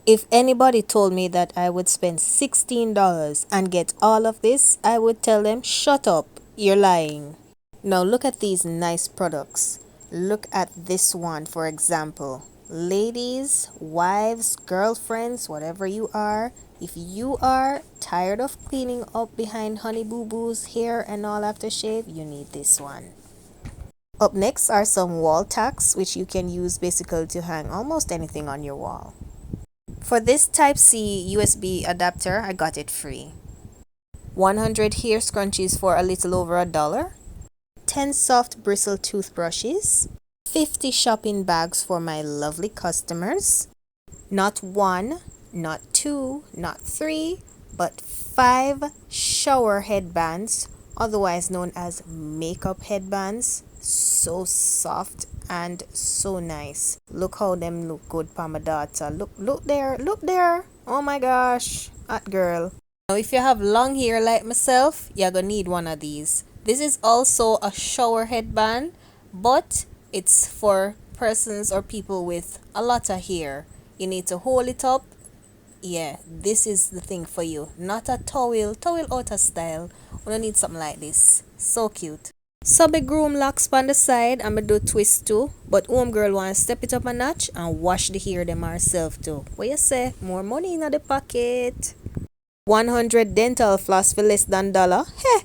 If anybody told me that I would spend $16 and get all of this, I would tell them, shut up, you're lying. Now look at these nice products. Look at this one, for example. Ladies, wives, girlfriends, whatever you are, if you are tired of cleaning up behind Honey Boo Boo's hair and all aftershave, you need this one. Up next are some wall tacks, which you can use basically to hang almost anything on your wall. For this Type-C USB adapter, I got it free. 100 hair scrunchies for a little over $1. 10 soft bristle toothbrushes. 50 shopping bags for my lovely customers. Not one, not two, not three, but 5 shower headbands, otherwise known as makeup headbands. So soft and so nice. Look how them look good for my daughter. Look there, look there. Oh my gosh, hot girl. Now if you have long hair like myself, you're gonna need one of these. This is also a shower headband, but it's for persons or people with a lot of hair. You need to hold it up. Yeah, this is the thing for you. Not a towel out of style. We don't need something like this. So cute. So big groom locks on the side. I'ma do twist too. But homegirl wanna step it up a notch and wash the hair them herself too. What you say? More money in the pocket. 100 dental floss for less than $1. Heh.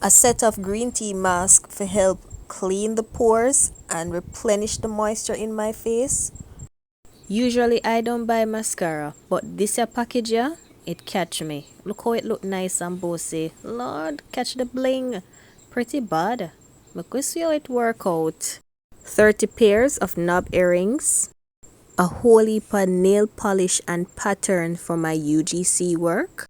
A set of green tea mask for help clean the pores and replenish the moisture in my face. Usually I don't buy mascara, but this here package here, it catch me. Look how it look nice and bossy. Lord, catch the bling. Pretty bad. Look, we see how it work out. 30 pairs of knob earrings. A whole heap of nail polish and pattern for my UGC work.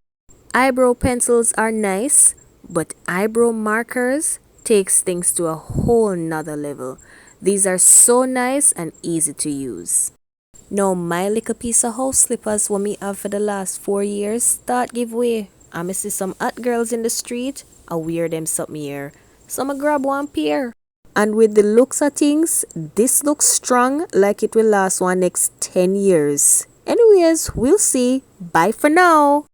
Eyebrow pencils are nice, but eyebrow markers takes things to a whole nother level. These are so nice and easy to use. Now my little piece of house slippers what me have for the last 4 years start give way. I see some hot girls in the street, I wear them something here. So I grab one pair. And with the looks of things, this looks strong like it will last one next 10 years. Anyways, we'll see. Bye for now.